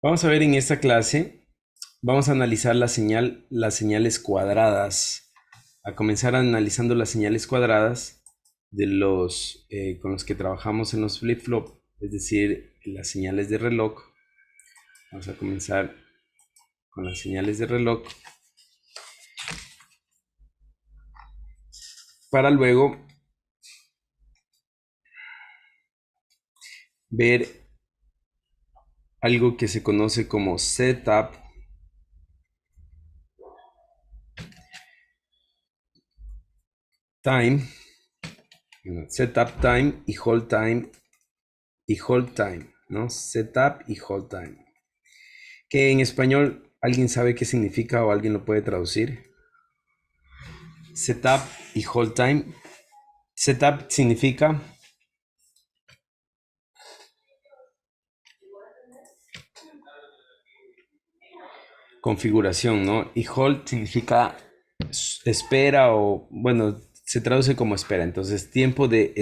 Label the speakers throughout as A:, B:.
A: Vamos a ver en esta clase, vamos a analizar las señales cuadradas. A comenzar analizando las señales cuadradas de los con los que trabajamos en los flip-flop, es decir, las señales de reloj. Vamos a comenzar con las señales de reloj para luego ver algo que se conoce como setup time, setup time y hold time ¿no? Setup y hold time. Que en español, ¿alguien sabe qué significa o alguien lo puede traducir? Setup y hold time. Setup significa configuración, ¿no? Y hold significa espera o, bueno, se traduce como espera. Entonces, tiempo de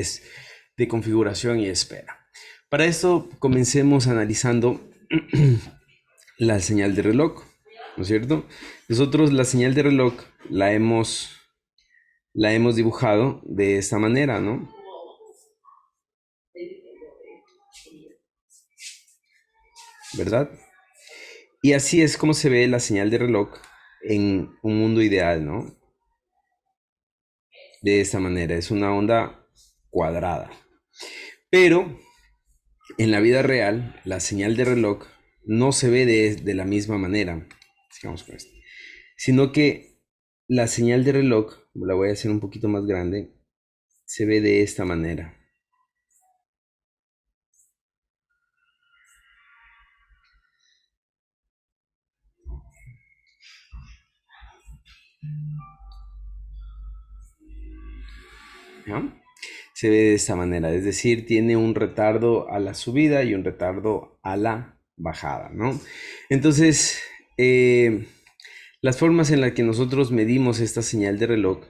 A: configuración y espera. Para esto, comencemos analizando la señal de reloj, ¿no es cierto? Nosotros la señal de reloj la hemos dibujado de esta manera, ¿no? ¿Verdad? Y así es como se ve la señal de reloj en un mundo ideal, ¿no? De esta manera, es una onda cuadrada. Pero en la vida real, la señal de reloj no se ve de la misma manera, sigamos con esto, sino que la señal de reloj, la voy a hacer un poquito más grande, se ve de esta manera. ¿Ya? Se ve de esta manera, es decir, tiene un retardo a la subida y un retardo a la bajada, ¿no? Entonces, las formas en las que nosotros medimos esta señal de reloj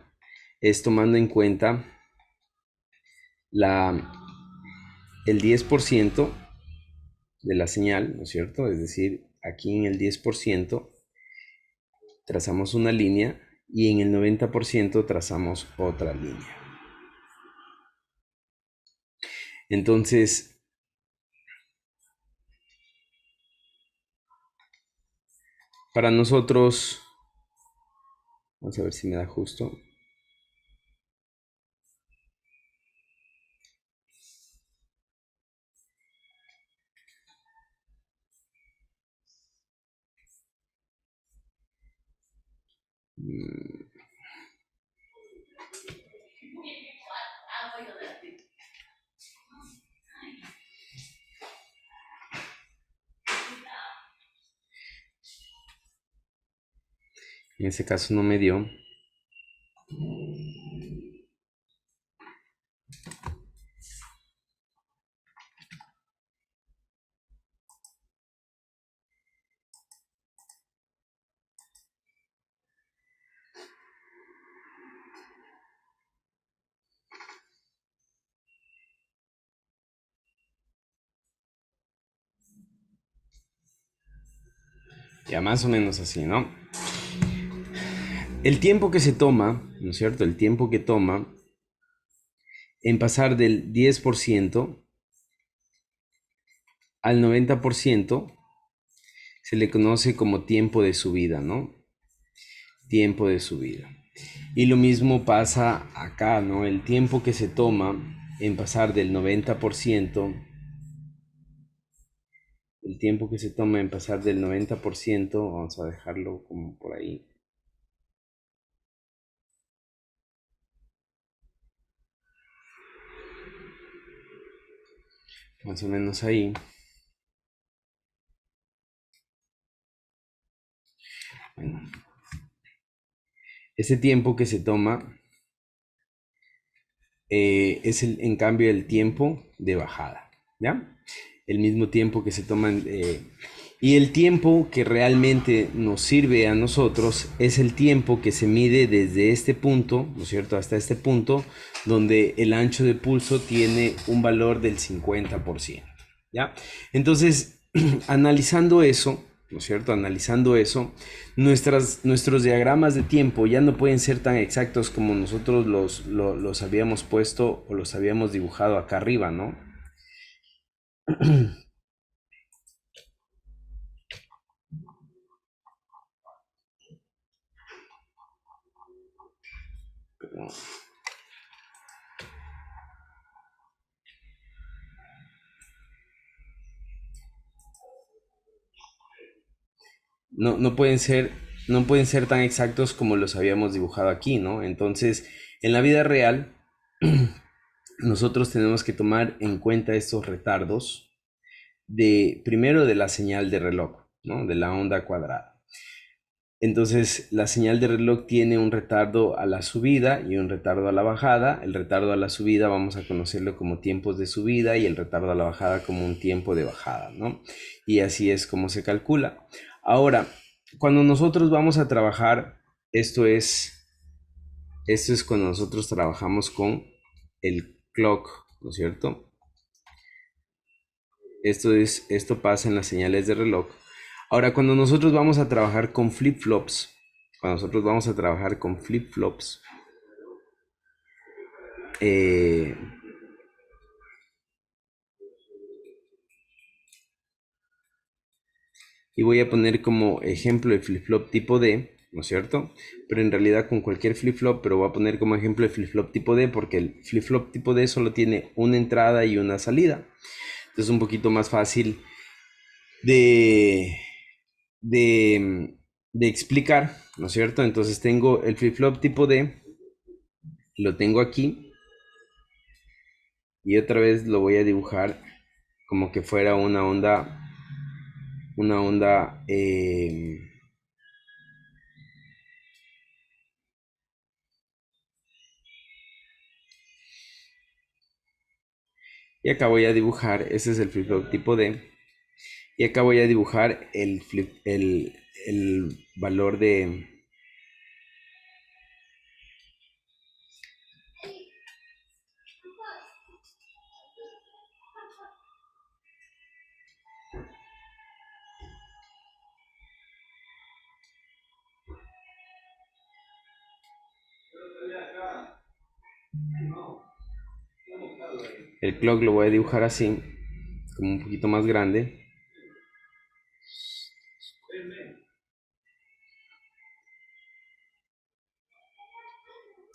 A: es tomando en cuenta la, el 10% de la señal, ¿no es cierto? Es decir, aquí en el 10% trazamos una línea y en el 90% trazamos otra línea. Entonces, para nosotros, vamos a ver si me da justo. En ese caso no me dio. Ya más o menos así, ¿no? El tiempo que se toma, ¿no es cierto? El tiempo que toma en pasar del 10% al 90% se le conoce como tiempo de subida, ¿no? Tiempo de subida. Y lo mismo pasa acá, ¿no? El tiempo que se toma en pasar del 90%, el tiempo que se toma en pasar del 90%, vamos a dejarlo como por ahí. Más o menos ahí. Bueno, ese tiempo que se toma es en cambio el tiempo de bajada, ¿ya? El mismo tiempo que se toman y el tiempo que realmente nos sirve a nosotros es el tiempo que se mide desde este punto, ¿no es cierto?, hasta este punto donde el ancho de pulso tiene un valor del 50%, ¿ya? Entonces, Analizando eso, ¿no es cierto? Analizando eso, nuestros diagramas de tiempo ya no pueden ser tan exactos como nosotros los habíamos puesto o los habíamos dibujado acá arriba, ¿no? No pueden ser tan exactos como los habíamos dibujado aquí, ¿no? Entonces, en la vida real, nosotros tenemos que tomar en cuenta estos retardos primero de la señal de reloj, ¿no? De la onda cuadrada. Entonces, la señal de reloj tiene un retardo a la subida y un retardo a la bajada. El retardo a la subida vamos a conocerlo como tiempos de subida y el retardo a la bajada como un tiempo de bajada, ¿no? Y así es como se calcula. Ahora, cuando nosotros vamos a trabajar, esto es cuando nosotros trabajamos con el clock, ¿no es cierto? Esto pasa en las señales de reloj. Ahora, cuando nosotros vamos a trabajar con flip-flops, eh, y voy a poner como ejemplo el flip-flop tipo D, ¿no es cierto? Pero en realidad con cualquier flip-flop, pero voy a poner como ejemplo el flip-flop tipo D porque el flip-flop tipo D solo tiene una entrada y una salida. Entonces es un poquito más fácil de, de explicar, ¿no es cierto? Entonces tengo el flip-flop tipo D, lo tengo aquí y otra vez lo voy a dibujar como que fuera una onda. Y acá voy a dibujar, este es el flip-flop tipo D, y acá voy a dibujar el valor de. El clock lo voy a dibujar así, como un poquito más grande,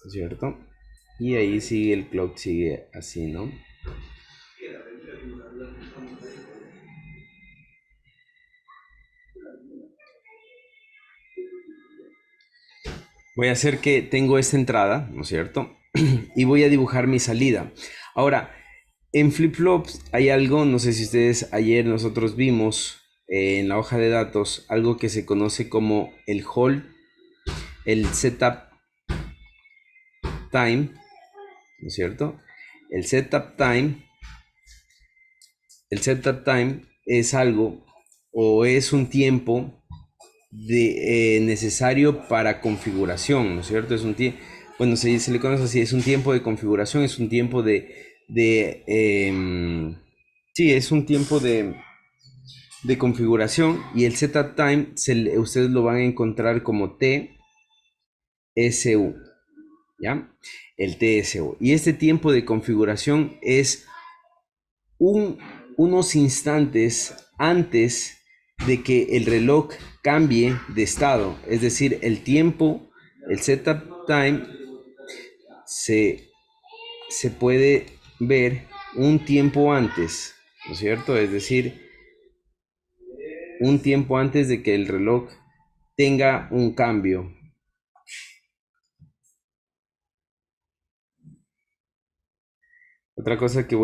A: ¿cierto? Y ahí sigue el clock, sigue así, ¿no? Voy a hacer que tengo esta entrada, ¿no es cierto? Y voy a dibujar mi salida. Ahora, en flip-flops hay algo, no sé si ustedes ayer nosotros vimos en la hoja de datos, algo que se conoce como el hold, el setup time, ¿no es cierto? El setup time, el setup time es algo o es un tiempo necesario para configuración, ¿no es cierto? Bueno, se le conoce así, es un tiempo de configuración, es un tiempo sí, es un tiempo de configuración y el setup time ustedes lo van a encontrar como TSU, ¿ya? El TSU. Y este tiempo de configuración es unos instantes antes de que el reloj cambie de estado. Es decir, el setup time se puede ver un tiempo antes, ¿no es cierto? Es decir, un tiempo antes de que el reloj tenga un cambio. Otra cosa que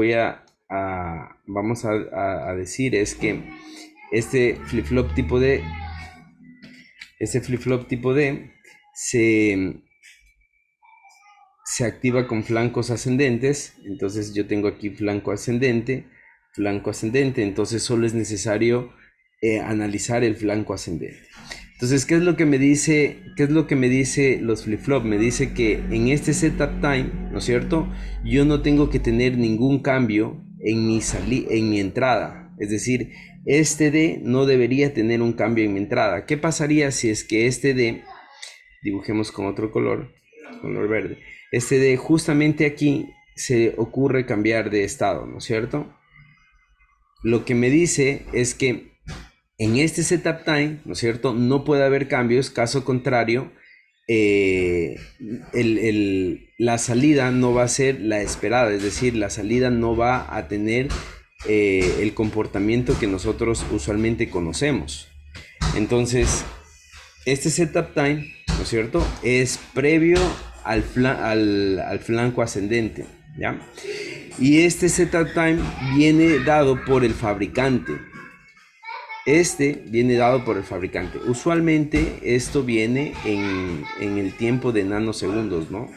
A: vamos a decir es que este flip-flop tipo D, se activa con flancos ascendentes. Entonces yo tengo aquí flanco ascendente, entonces solo es necesario analizar el flanco ascendente. Entonces, ¿qué es lo que me dice los flip-flop? Me dice que en este setup time, ¿no es cierto? Yo no tengo que tener ningún cambio en mi entrada. Es decir, este D no debería tener un cambio en mi entrada. ¿Qué pasaría si es que este D, dibujemos con otro color verde, este D justamente aquí se ocurre cambiar de estado, ¿no es cierto? Lo que me dice es que en este setup time, ¿no es cierto?, no puede haber cambios, caso contrario, la salida no va a ser la esperada, es decir, la salida no va a tener el comportamiento que nosotros usualmente conocemos. Entonces, este setup time, ¿no es cierto?, es previo al flanco ascendente, ¿ya? Y este setup time viene dado por el fabricante. Usualmente esto viene en el tiempo de nanosegundos, ¿no?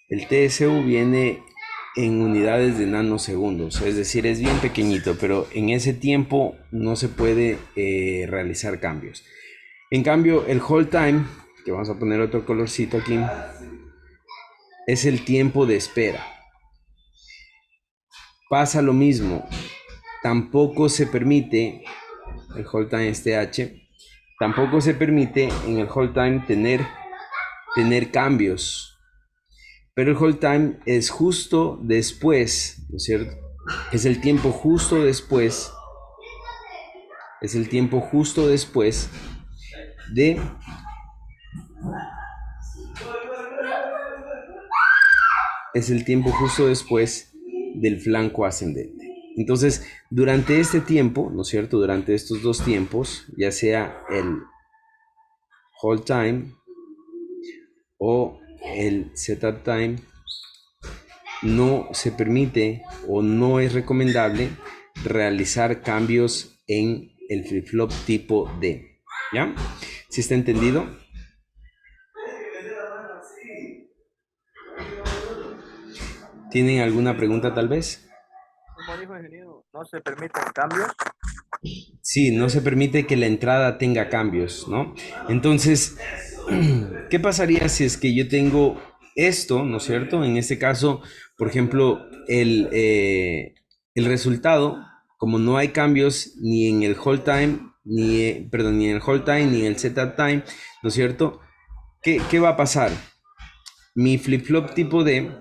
A: El TSU viene en unidades de nanosegundos, es decir, es bien pequeñito, pero en ese tiempo no se puede realizar cambios. En cambio, el hold time, que vamos a poner otro colorcito aquí, es el tiempo de espera. Pasa lo mismo, tampoco se permite, el hold time es TH, tampoco se permite en el hold time tener cambios. Pero el hold time es justo después, ¿no es cierto? Es el tiempo justo después. Es el tiempo justo después de del flanco ascendente. Entonces, durante este tiempo, ¿no es cierto? Durante estos dos tiempos, ya sea el hold time o el setup time, no se permite o no es recomendable realizar cambios en el flip-flop tipo D. ¿Ya? ¿Sí está entendido? ¿Tienen alguna pregunta tal vez?
B: Como dijo el ingeniero, no se permiten cambios.
A: Sí, no se permite que la entrada tenga cambios, ¿no? Entonces, ¿qué pasaría si es que yo tengo esto, ¿no es cierto? En este caso, por ejemplo, el resultado, como no hay cambios ni en el hold time, ni en el hold time, ni en el setup time, ¿no es cierto? ¿Qué va a pasar? Mi flip-flop tipo D,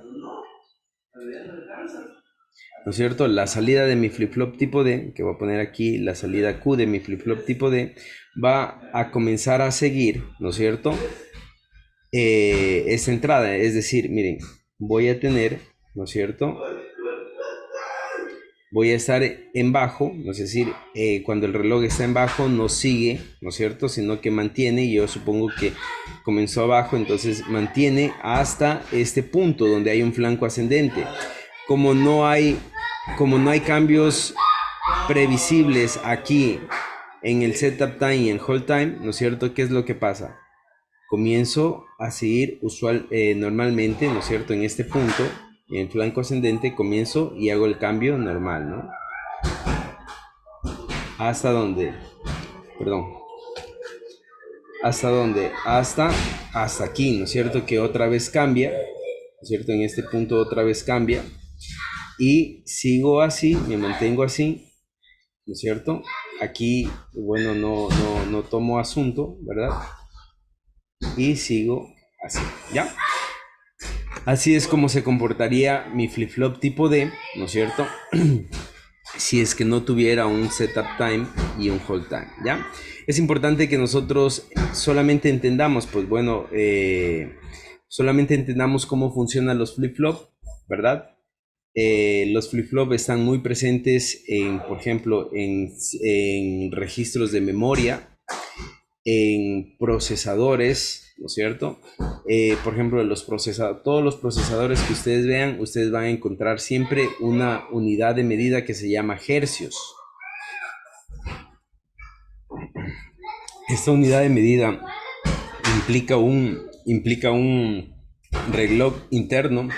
A: ¿no es cierto? La salida de mi flip-flop tipo D, que voy a poner aquí la salida Q de mi flip-flop tipo D, va a comenzar a seguir, ¿no es cierto? Esta entrada, es decir, miren, voy a tener, ¿no es cierto? Voy a estar en bajo, ¿no? Es decir, cuando el reloj está en bajo no sigue, ¿no es cierto? Sino que mantiene, y yo supongo que comenzó abajo, entonces mantiene hasta este punto donde hay un flanco ascendente. Como no hay cambios previsibles aquí en el setup time y en hold time, ¿no es cierto? ¿Qué es lo que pasa? Comienzo a seguir normalmente, ¿no es cierto? En este punto, en el flanco ascendente, comienzo y hago el cambio normal, ¿no? ¿Hasta dónde? Perdón. ¿Hasta dónde? Hasta aquí, ¿no es cierto? Que otra vez cambia, ¿no es cierto? En este punto otra vez cambia. Y sigo así, me mantengo así, ¿no es cierto? Aquí, bueno, no tomo asunto, ¿verdad? Y sigo así, ¿ya? Así es como se comportaría mi flip-flop tipo D, ¿no es cierto? Si es que no tuviera un setup time y un hold time, ¿ya? Es importante que nosotros solamente entendamos, pues bueno, solamente entendamos cómo funcionan los flip-flop, ¿verdad? Los flip-flop están muy presentes por ejemplo, en registros de memoria, en procesadores, ¿no es cierto? Por ejemplo, todos los procesadores que ustedes vean, ustedes van a encontrar siempre una unidad de medida que se llama hercios. Esta unidad de medida implica un reloj interno,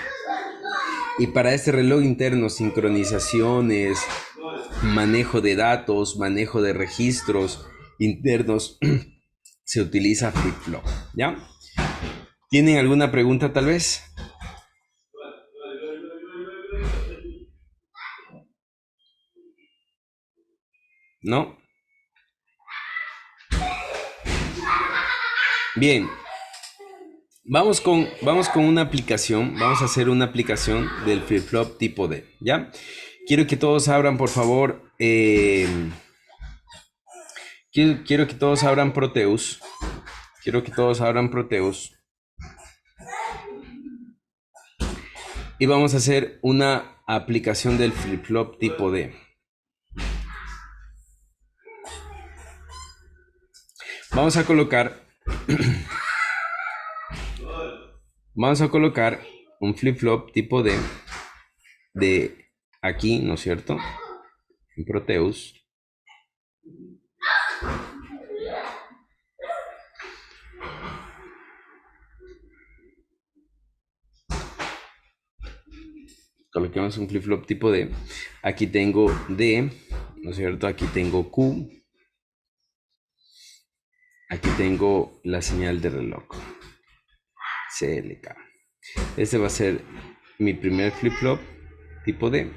A: y para este reloj interno, sincronizaciones, manejo de datos, manejo de registros internos, se utiliza flip-flop, ¿ya? ¿Tienen alguna pregunta tal vez? ¿No? Bien, vamos con una aplicación. Vamos a hacer una aplicación del flip-flop tipo D, ¿ya? Quiero que todos abran, por favor. Quiero que todos abran Proteus. Quiero que todos abran Proteus. Y vamos a hacer una aplicación del flip-flop tipo D. Vamos a colocar un flip-flop tipo D de aquí, ¿no es cierto? En Proteus. Coloquemos un flip-flop tipo D. Aquí tengo D, ¿no es cierto? Aquí tengo Q. Aquí tengo la señal de reloj. CLK. Este va a ser mi primer flip-flop tipo D.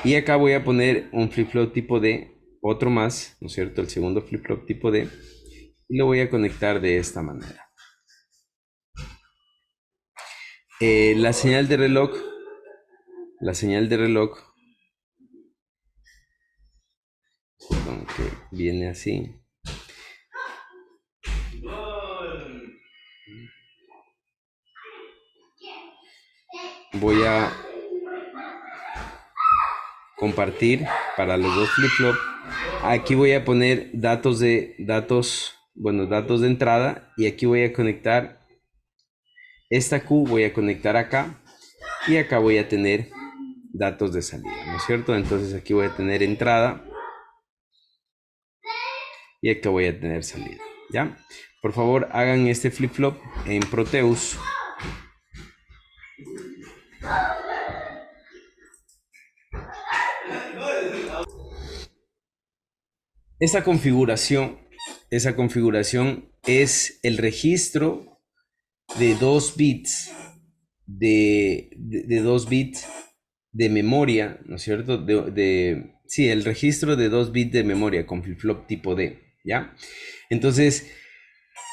A: Y acá voy a poner un flip-flop tipo D, otro más, ¿no es cierto? El segundo flip-flop tipo D. Y lo voy a conectar de esta manera. La señal de reloj, que viene así. Voy a compartir para los dos flip-flop. Aquí voy a poner datos de entrada, y aquí voy a conectar esta Q, voy a conectar acá, y acá voy a tener datos de salida, ¿no es cierto? Entonces aquí voy a tener entrada y acá voy a tener salida, ¿ya? Por favor, hagan este flip-flop en Proteus. Esa configuración es el registro de 2 bits de 2 bits de memoria, ¿no es cierto? Sí, el registro de 2 bits de memoria con flip-flop tipo D, ¿ya? Entonces,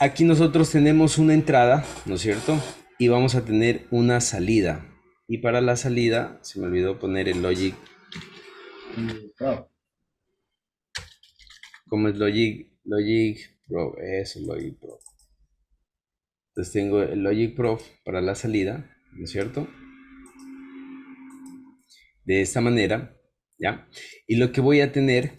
A: aquí nosotros tenemos una entrada, ¿no es cierto? Y vamos a tener una salida. Y para la salida, se me olvidó poner el Logic. Como es Logic Pro, eso, Logic Pro. Entonces tengo el Logic Pro para la salida, ¿no es cierto? De esta manera, ¿ya? Y lo que voy a tener,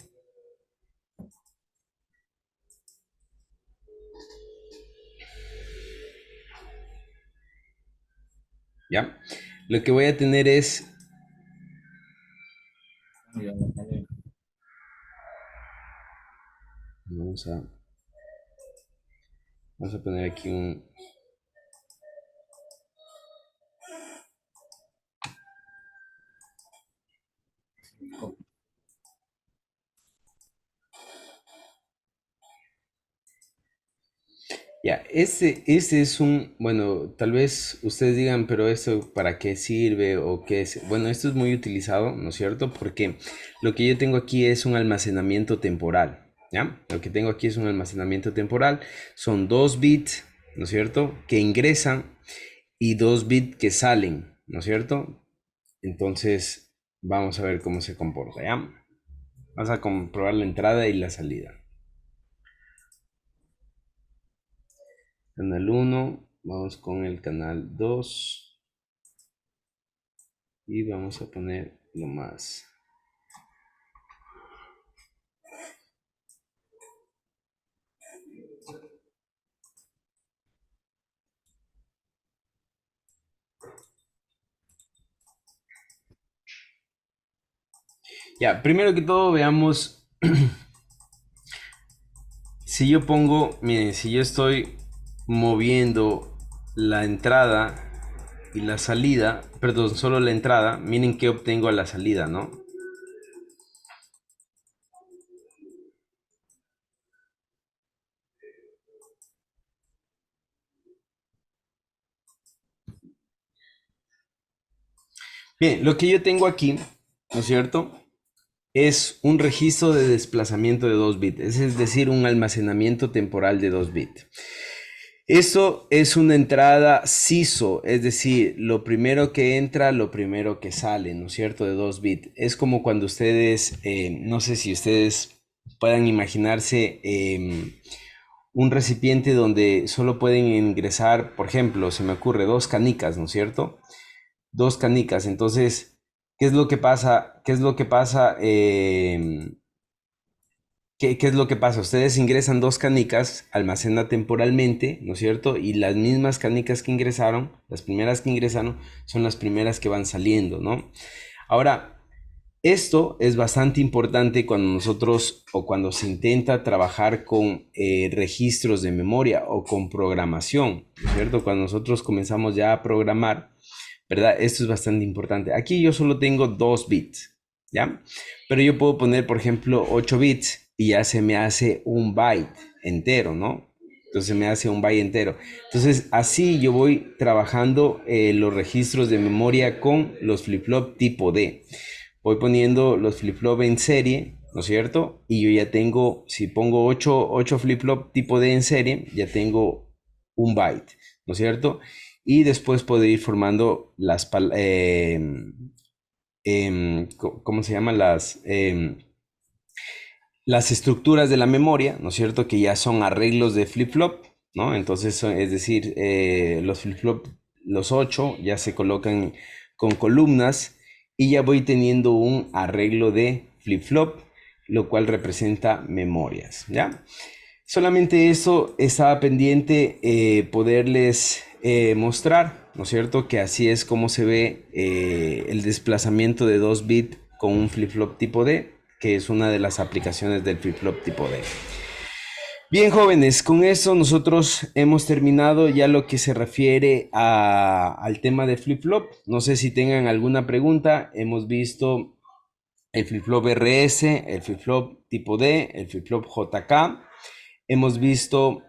A: ¿ya? Lo que voy a tener es vamos a poner aquí un ya, este es un, bueno, tal vez ustedes digan, pero esto para qué sirve o qué es. Bueno, esto es muy utilizado, ¿no es cierto? Porque lo que yo tengo aquí es un almacenamiento temporal, ¿ya? Lo que tengo aquí es un almacenamiento temporal. Son 2 bits, ¿no es cierto? Que ingresan y 2 bits que salen, ¿no es cierto? Entonces, vamos a ver cómo se comporta, ¿ya? Vamos a comprobar la entrada y la salida. Canal 1, vamos con el canal 2 y vamos a poner lo más. Ya, primero que todo veamos si yo pongo, miren, si yo estoy moviendo la entrada y la salida, perdón, solo la entrada, miren qué obtengo a la salida, ¿no? Bien, lo que yo tengo aquí, ¿no es cierto? es un registro de desplazamiento de 2 bits, es decir, un almacenamiento temporal de 2 bits. Eso es una entrada CISO, es decir, lo primero que entra, lo primero que sale, ¿no es cierto? De 2 bits. Es como cuando ustedes, no sé si ustedes puedan imaginarse un recipiente donde solo pueden ingresar, por ejemplo, se me ocurre 2 canicas, ¿no es cierto? 2 canicas. Entonces, ¿qué es lo que pasa? ¿Qué es lo que pasa? ¿Qué es lo que pasa? Ustedes ingresan 2 canicas, almacena temporalmente, ¿no es cierto? Y las mismas canicas que ingresaron, las primeras que ingresaron, son las primeras que van saliendo, ¿no? Ahora, esto es bastante importante cuando nosotros o cuando se intenta trabajar con registros de memoria o con programación, ¿no es cierto? Cuando nosotros comenzamos ya a programar, ¿verdad? Esto es bastante importante. Aquí yo solo tengo 2 bits, ¿ya? Pero yo puedo poner, por ejemplo, 8 bits y ya se me hace un byte entero, ¿no? Entonces me hace un byte entero. Entonces así yo voy trabajando los registros de memoria con los flip-flop tipo D. Voy poniendo los flip-flop en serie, ¿no es cierto? Y yo ya tengo, si pongo 8 flip-flop tipo D en serie, ya tengo un byte, ¿no es cierto? Y después puedo ir formando ¿cómo se llama? Las estructuras de la memoria, ¿no es cierto? Que ya son arreglos de flip-flop, ¿no? Entonces, es decir, los flip-flop, los 8 ya se colocan con columnas y ya voy teniendo un arreglo de flip-flop, lo cual representa memorias, ¿ya? Solamente eso estaba pendiente poderles mostrar, ¿no es cierto? Que así es como se ve el desplazamiento de 2 bits con un flip-flop tipo D, que es una de las aplicaciones del flip-flop tipo D. Bien, jóvenes, con eso nosotros hemos terminado ya lo que se refiere al tema de flip-flop. No sé si tengan alguna pregunta. Hemos visto el flip-flop RS, el flip-flop tipo D, el flip-flop JK. Hemos visto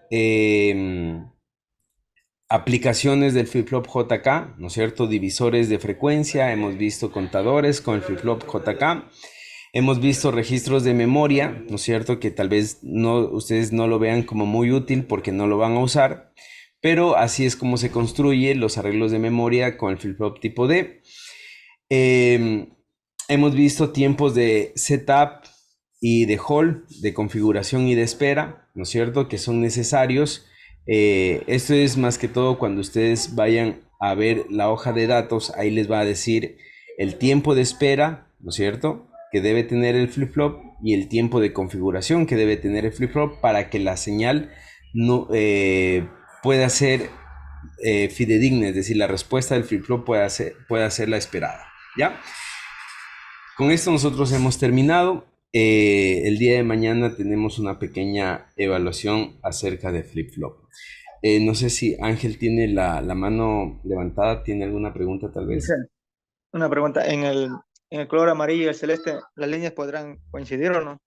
A: aplicaciones del flip-flop JK, ¿no es cierto? Divisores de frecuencia, hemos visto contadores con el flip-flop JK, hemos visto registros de memoria, ¿no es cierto? Que tal vez ustedes no lo vean como muy útil porque no lo van a usar, pero así es como se construye los arreglos de memoria con el flip-flop tipo D. Hemos visto tiempos de setup y de hold, de configuración y de espera, ¿no es cierto? Que son necesarios. Esto es más que todo cuando ustedes vayan a ver la hoja de datos, ahí les va a decir el tiempo de espera, ¿no es cierto? Que debe tener el flip-flop y el tiempo de configuración que debe tener el flip-flop para que la señal no, pueda ser fidedigna, es decir, la respuesta del flip-flop pueda ser la esperada, ¿ya? Con esto nosotros hemos terminado. El día de mañana tenemos una pequeña evaluación acerca de flip-flop. No sé si Ángel tiene la mano levantada, ¿tiene alguna pregunta tal vez?
B: Michelle, una pregunta. En el color amarillo y el celeste, ¿las líneas podrán coincidir o no?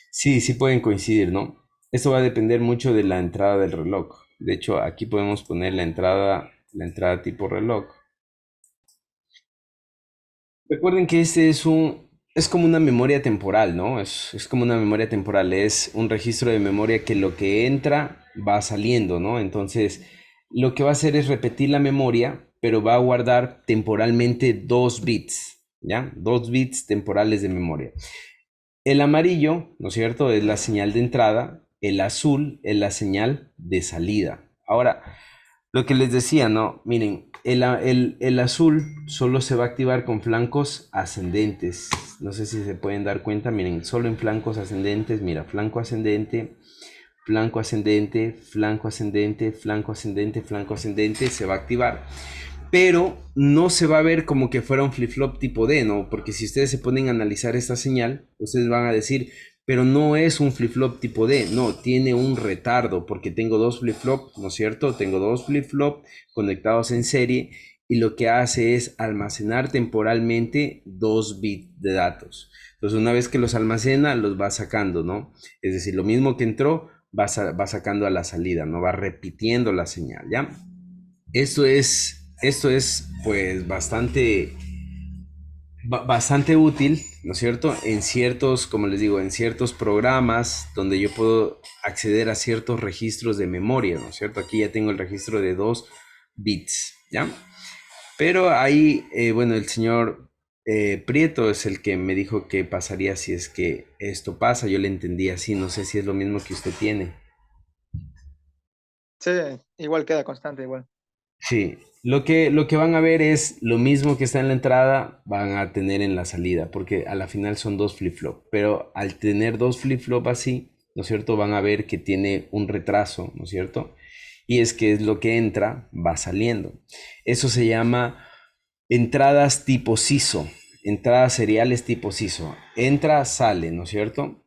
A: Sí, sí pueden coincidir, ¿no? Esto va a depender mucho de la entrada del reloj. De hecho, aquí podemos poner la entrada tipo reloj. Recuerden que es como una memoria temporal, ¿no? Es como una memoria temporal, es un registro de memoria que lo que entra va saliendo, ¿no? Entonces, lo que va a hacer es repetir la memoria, pero va a guardar temporalmente 2 bits, ¿ya? 2 bits temporales de memoria. El amarillo, ¿no es cierto? Es la señal de entrada, el azul es la señal de salida. Ahora, lo que les decía, ¿no? Miren, el azul solo se va a activar con flancos ascendentes. No sé si se pueden dar cuenta, miren, solo en flancos ascendentes, mira, flanco ascendente, flanco ascendente, flanco ascendente, flanco ascendente, flanco ascendente, se va a activar. Pero no se va a ver como que fuera un flip-flop tipo D, ¿no? Porque si ustedes se ponen a analizar esta señal, ustedes van a decir, pero no es un flip-flop tipo D, no, tiene un retardo, porque tengo 2 flip-flop, ¿no es cierto? Tengo 2 flip-flop conectados en serie y lo que hace es almacenar temporalmente 2 bits de datos. Entonces, una vez que los almacena, los va sacando, ¿no? Es decir, lo mismo que entró, va sacando a la salida, ¿no? Va repitiendo la señal, ¿ya? Esto es pues bastante Bastante útil, ¿no es cierto? En ciertos, como les digo, en ciertos programas donde yo puedo acceder a ciertos registros de memoria, ¿no es cierto? Aquí ya tengo el registro de 2 bits, ¿ya? Pero ahí, bueno, el señor Prieto es el que me dijo qué pasaría si es que esto pasa. Yo le entendí así, no sé si es lo mismo que usted tiene.
B: Sí, igual queda constante, igual.
A: Sí, lo que van a ver es lo mismo que está en la entrada, van a tener en la salida, porque a la final son dos flip-flop, pero al tener dos flip-flop así, ¿no es cierto? Van a ver que tiene un retraso, ¿no es cierto? Y es que es lo que entra, va saliendo. Eso se llama entradas tipo SISO, entradas seriales tipo SISO. Entra, sale, ¿no es cierto?